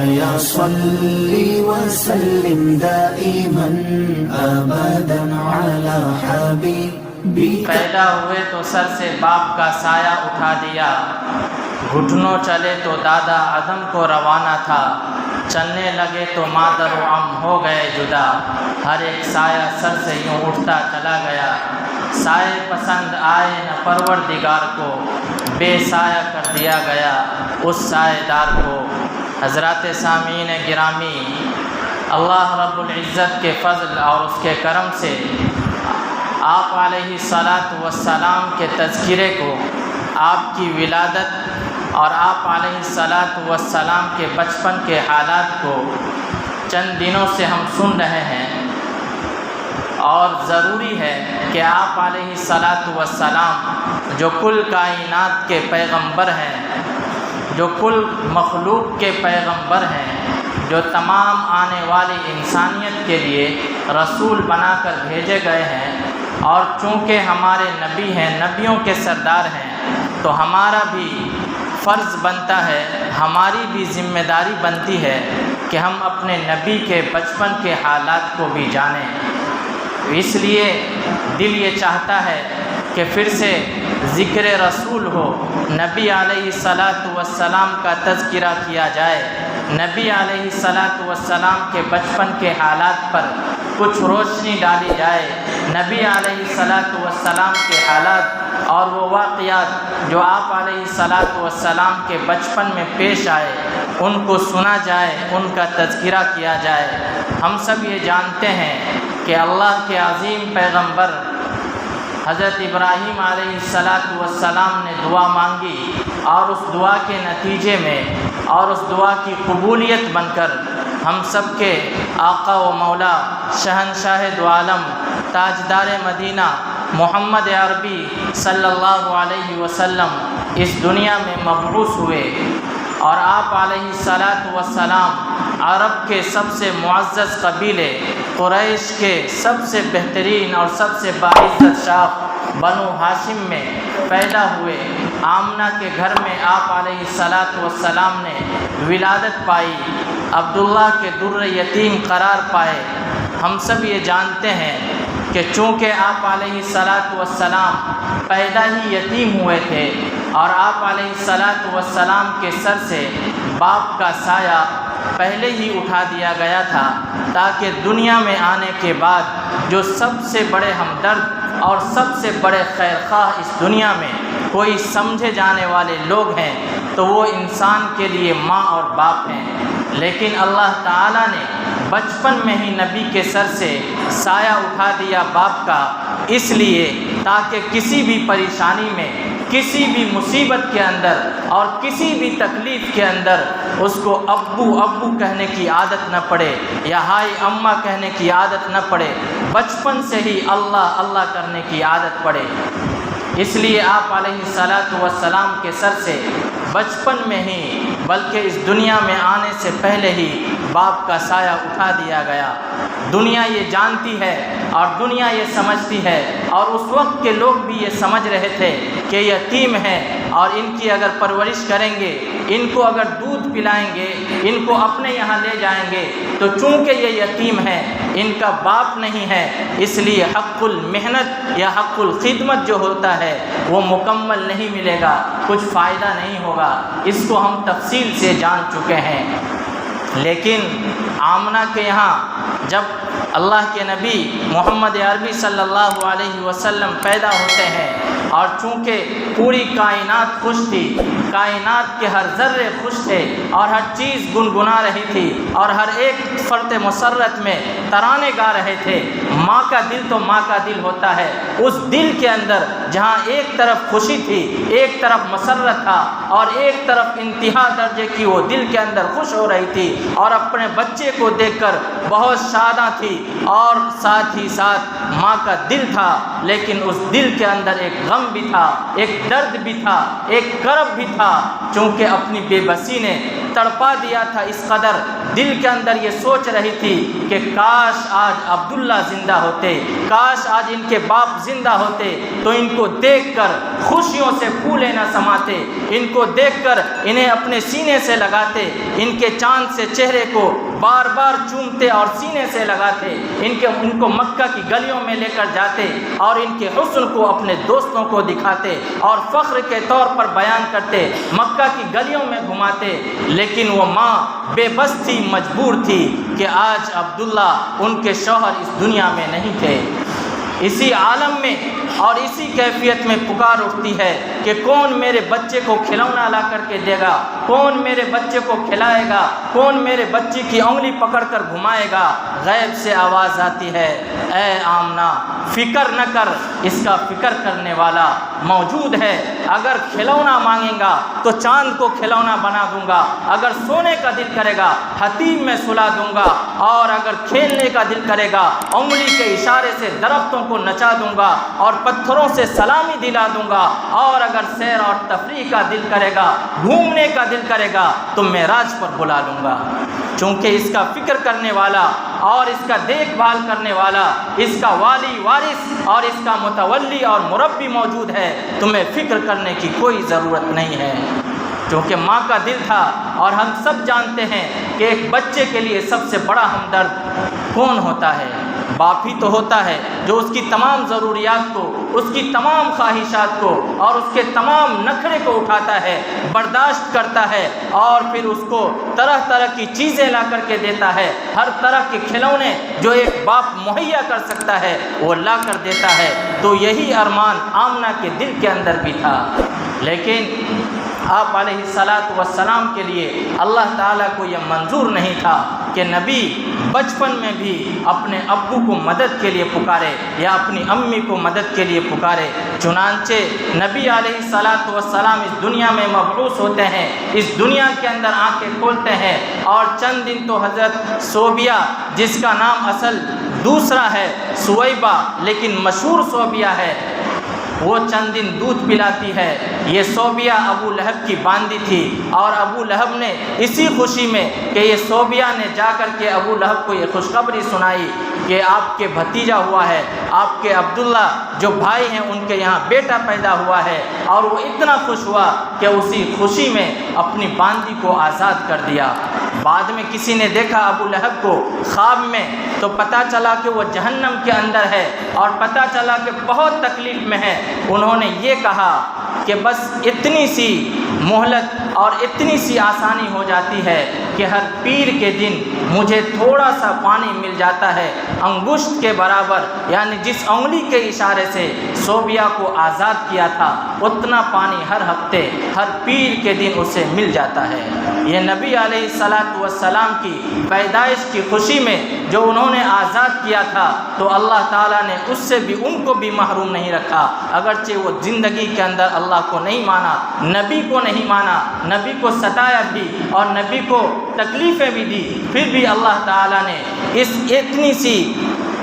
مولاي صل وسلم دائما أبدا على حبيبك. پیدا ہوئے تو سر سے باپ کا سایہ اٹھا دیا، گھٹنوں چلے تو دادا عدم کو روانہ تھا، چلنے لگے تو مادر و ام ہو گئے جدا، ہر ایک سایہ سر سے یوں اٹھتا چلا گیا، سائے پسند آئے نہ پروردگار کو، بے سایہ کر دیا گیا اس سائے دار کو. حضرات سامعین گرامی، اللہ رب العزت کے فضل اور اس کے کرم سے آپ علیہ الصلاۃ والسلام کے تذکرے کو، آپ کی ولادت اور آپ علیہ الصلاۃ والسلام کے بچپن کے حالات کو چند دنوں سے ہم سن رہے ہیں، اور ضروری ہے کہ آپ علیہ الصلاۃ والسلام جو کل کائنات کے پیغمبر ہیں، جو کل مخلوق کے پیغمبر ہیں، جو تمام آنے والی انسانیت کے لیے رسول بنا کر بھیجے گئے ہیں، اور چونکہ ہمارے نبی ہیں، نبیوں کے سردار ہیں، تو ہمارا بھی فرض بنتا ہے، ہماری بھی ذمہ داری بنتی ہے کہ ہم اپنے نبی کے بچپن کے حالات کو بھی جانیں. اس لیے دل یہ چاہتا ہے کہ پھر سے ذکر رسول ہو، نبی علیہ الصلاۃ والسلام کا تذکرہ کیا جائے، نبی علیہ الصلاۃ والسلام کے بچپن کے حالات پر کچھ روشنی ڈالی جائے، نبی علیہ الصلاۃ والسلام کے حالات اور وہ واقعات جو آپ علیہ الصلاۃ والسلام کے بچپن میں پیش آئے ان کو سنا جائے، ان کا تذکرہ کیا جائے. ہم سب یہ جانتے ہیں کہ اللہ کے عظیم پیغمبر حضرت ابراہیم علیہ السلام نے دعا مانگی، اور اس دعا کے نتیجے میں اور اس دعا کی قبولیت بن کر ہم سب کے آقا و مولا شہنشاہ دو عالم تاجدار مدینہ محمد عربی صلی اللہ علیہ وسلم اس دنیا میں مبعوث ہوئے، اور آپ علیہ السلام عرب کے سب سے معزز قبیلے قریش کے سب سے بہترین اور سب سے باعزت شاخ بنو ہاشم میں پیدا ہوئے. آمنہ کے گھر میں آپ علیہ السلام نے ولادت پائی، عبداللہ کے در یتیم قرار پائے. ہم سب یہ جانتے ہیں کہ چونکہ آپ علیہ السلام پیدا ہی یتیم ہوئے تھے، اور آپ علیہ السلام کے سر سے باپ کا سایہ پہلے ہی اٹھا دیا گیا تھا، تاکہ دنیا میں آنے کے بعد جو سب سے بڑے ہمدرد اور سب سے بڑے خیرخواہ اس دنیا میں کوئی سمجھے جانے والے لوگ ہیں تو وہ انسان کے لیے ماں اور باپ ہیں. لیکن اللہ تعالیٰ نے بچپن میں ہی نبی کے سر سے سایہ اٹھا دیا باپ کا، اس لیے تاکہ کسی بھی پریشانی میں، کسی بھی مصیبت کے اندر اور کسی بھی تکلیف کے اندر اس کو ابو ابو کہنے کی عادت نہ پڑے یا ہائی اماں کہنے کی عادت نہ پڑے، بچپن سے ہی اللہ اللہ کرنے کی عادت پڑے. اس لیے آپ علیہ السلام کے سر سے بچپن میں ہی بلکہ اس دنیا میں آنے سے پہلے ہی باپ کا سایہ اٹھا دیا گیا. دنیا یہ جانتی ہے اور دنیا یہ سمجھتی ہے، اور اس وقت کے لوگ بھی یہ سمجھ رہے تھے کہ یتیم ہیں، اور ان کی اگر پرورش کریں گے، ان کو اگر دودھ پلائیں گے، ان کو اپنے یہاں لے جائیں گے، تو چونکہ یہ یتیم ہیں، ان کا باپ نہیں ہے، اس لیے حق المحنت یا حق الخدمت جو ہوتا ہے وہ مکمل نہیں ملے گا، کچھ فائدہ نہیں ہوگا. اس کو ہم تفصیل سے جان چکے ہیں. لیکن آمنہ کے یہاں جب اللہ کے نبی محمد عربی صلی اللہ علیہ وسلم پیدا ہوتے ہیں، اور چونکہ پوری کائنات خوش تھی، کائنات کے ہر ذرے خوش تھے، اور ہر چیز گنگنا رہی تھی، اور ہر ایک فرد مسرت میں ترانے گا رہے تھے. ماں کا دل تو ماں کا دل ہوتا ہے، اس دل کے اندر جہاں ایک طرف خوشی تھی، ایک طرف مسرت تھا، اور ایک طرف انتہا درجے کی وہ دل کے اندر خوش ہو رہی تھی، اور اپنے بچے کو دیکھ کر بہت بہت شاداں تھی اور ساتھ ہی ساتھ ماں کا دل تھا، لیکن اس دل کے اندر ایک غم بھی تھا، ایک درد بھی تھا، ایک کرب بھی تھا، چونکہ اپنی بے بسی نے تڑپا دیا تھا اس قدر، دل کے اندر یہ سوچ رہی تھی کہ کاش آج عبداللہ زندہ ہوتے، کاش آج ان کے باپ زندہ ہوتے تو ان کو دیکھ کر خوشیوں سے پھولے نہ سماتے، ان کو دیکھ کر انہیں اپنے سینے سے لگاتے، ان کے چاند سے چہرے کو بار بار چومتے اور سینے سے لگاتے، ان کو مکہ کی گلیوں میں لے کر جاتے اور ان کے حسن کو اپنے دوستوں کو دکھاتے اور فخر کے طور پر بیان کرتے، مکہ کی گلیوں میں گھماتے، لیکن وہ ماں بے بس تھی، مجبور تھی کہ آج عبداللہ ان کے شوہر اس دنیا میں نہیں تھے۔ اسی عالم میں اور اسی کیفیت میں پکار اٹھتی ہے کہ کون میرے بچے کو کھلونا لا کر کے دے گا، کون میرے بچے کو کھلائے گا، کون میرے بچے کی انگلی پکڑ کر گھمائے گا۔ غیب سے آواز آتی ہے، اے آمنہ فکر نہ کر، اس کا فکر کرنے والا موجود ہے، اگر کھلونا مانگے گا تو چاند کو کھلونا بنا دوں گا، اگر سونے کا دل کرے گا حتیم میں سلا دوں گا، اور اگر کھیلنے کا دل کرے گا انگلی کے اشارے سے درختوں کو نچا دوں گا اور پتھروں سے سلامی دلا دوں گا، اور اگر سیر اور تفریح کا دل کرے گا، گھومنے کا دل کرے گا تو معراج پر بلا لوں گا۔ چونکہ اس کا فکر کرنے والا اور اس کا دیکھ بھال کرنے والا، اس کا والی وارث اور اس کا متولی اور مربی موجود ہے، تمہیں فکر کرنے کی کوئی ضرورت نہیں ہے۔ کیونکہ ماں کا دل تھا، اور ہم سب جانتے ہیں کہ ایک بچے کے لیے سب سے بڑا ہمدرد کون ہوتا ہے؟ باپ ہی تو ہوتا ہے، جو اس کی تمام ضروریات کو، اس کی تمام خواہشات کو اور اس کے تمام نخرے کو اٹھاتا ہے، برداشت کرتا ہے، اور پھر اس کو طرح طرح کی چیزیں لا کر کے دیتا ہے، ہر طرح کے کھلونے جو ایک باپ مہیا کر سکتا ہے وہ لا کر دیتا ہے۔ تو یہی ارمان آمنہ کے دل کے اندر بھی تھا، لیکن آپ علیہ الصلاۃ والسلام کے لیے اللہ تعالیٰ کو یہ منظور نہیں تھا کہ نبی بچپن میں بھی اپنے ابو کو مدد کے لیے پکارے یا اپنی امی کو مدد کے لیے پکارے۔ چنانچہ نبی علیہ الصلاۃ والسلام اس دنیا میں مبعوث ہوتے ہیں، اس دنیا کے اندر آنکھیں کھولتے ہیں، اور چند دن تو حضرت صوبیہ، جس کا نام اصل دوسرا ہے سویبہ لیکن مشہور صوبیہ ہے، وہ چند دن دودھ پلاتی ہے۔ یہ صوبیہ ابو لہب کی باندی تھی، اور ابو لہب نے اسی خوشی میں کہ یہ صوبیہ نے جا کر کے ابو لہب کو یہ خوشخبری سنائی کہ آپ کے بھتیجا ہوا ہے، آپ کے عبداللہ جو بھائی ہیں ان کے یہاں بیٹا پیدا ہوا ہے، اور وہ اتنا خوش ہوا کہ اسی خوشی میں اپنی باندی کو آزاد کر دیا۔ بعد میں کسی نے دیکھا ابو لہب کو خواب میں، تو پتہ چلا کہ وہ جہنم کے اندر ہے، اور پتہ چلا کہ بہت تکلیف میں ہے۔ انہوں نے یہ کہا کہ بس اتنی سی مہلت اور اتنی سی آسانی ہو جاتی ہے کہ ہر پیر کے دن مجھے تھوڑا سا پانی مل جاتا ہے، انگشت کے برابر، یعنی جس انگلی کے اشارے سے صوبیہ کو آزاد کیا تھا اتنا پانی ہر ہفتے ہر پیر کے دن اسے مل جاتا ہے۔ یہ نبی علیہ الصلاۃ والسلام کی پیدائش کی خوشی میں جو انہوں نے آزاد کیا تھا، تو اللہ تعالیٰ نے اس سے بھی ان کو بھی محروم نہیں رکھا، اگرچہ وہ زندگی کے اندر اللہ کو نہیں مانا، نبی کو نہیں مانا، نبی کو ستایا بھی اور نبی کو تکلیفیں بھی دی، پھر بھی اللہ تعالیٰ نے اس اتنی سی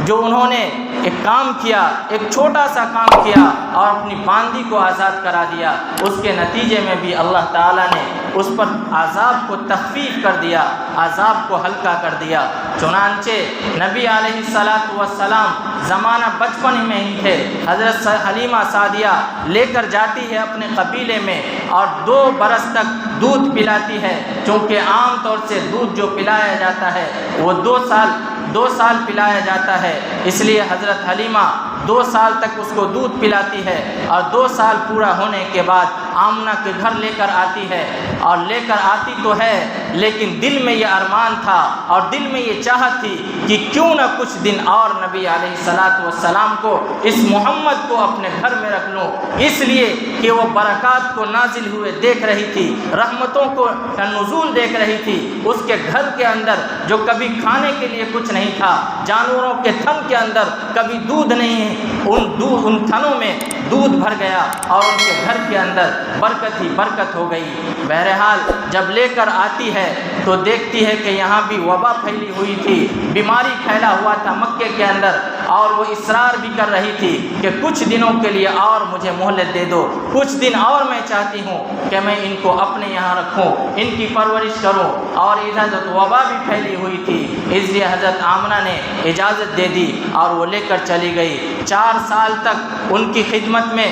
جو انہوں نے ایک کام کیا، ایک چھوٹا سا کام کیا اور اپنی باندی کو آزاد کرا دیا، اس کے نتیجے میں بھی اللہ تعالیٰ نے اس پر عذاب کو تخفیف کر دیا، عذاب کو ہلکا کر دیا۔ چنانچہ نبی علیہ الصلاۃ والسلام زمانہ بچپن میں ہی تھے، حضرت حلیمہ سعدیہ لے کر جاتی ہے اپنے قبیلے میں، اور 2 برس تک دودھ پلاتی ہے، چونکہ عام طور سے دودھ جو پلایا جاتا ہے وہ 2 سال پلایا جاتا ہے، اس لیے حضرت حلیمہ 2 سال تک اس کو دودھ پلاتی ہے، اور 2 سال پورا ہونے کے بعد آمنہ کے گھر لے کر آتی ہے، اور لے کر آتی تو ہے لیکن دل میں یہ ارمان تھا اور دل میں یہ چاہت تھی کہ کیوں نہ کچھ دن اور نبی علیہ الصلاۃ والسلام کو، اس محمد کو اپنے گھر میں رکھ لوں، اس لیے کہ وہ برکات کو نازل ہوئے دیکھ رہی تھی، رحمتوں کو نزول دیکھ رہی تھی۔ اس کے گھر کے اندر جو کبھی کھانے کے لیے کچھ نہیں تھا، جانوروں کے تھن کے اندر کبھی دودھ نہیں، ان تھنوں میں دودھ بھر گیا اور ان کے گھر کے اندر برکت ہی برکت ہو گئی۔ بہرحال جب لے کر آتی ہے ہے تو دیکھتی ہے کہ یہاں بھی وبا پھیلی ہوئی تھی، بیماری پھیلا ہوا تھا مکے کے اندر، اور وہ اصرار بھی کر رہی تھی کہ کچھ دنوں کے لیے اور مجھے مہلت دے دو، کچھ دن اور میں چاہتی ہوں کہ میں ان کو اپنے یہاں رکھوں، ان کی پرورش کروں، اور ادھر وبا بھی پھیلی ہوئی تھی، اس لیے حضرت آمنہ نے اجازت دے دی اور وہ لے کر چلی گئی۔ 4 سال تک ان کی خدمت میں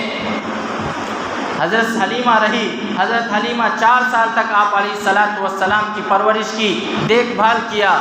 حضرت حلیمہ رہی۔ حضرت حلیمہ 4 سال تک آپ علیہ الصلوۃ والسلام کی پرورش کی، دیکھ بھال کیا۔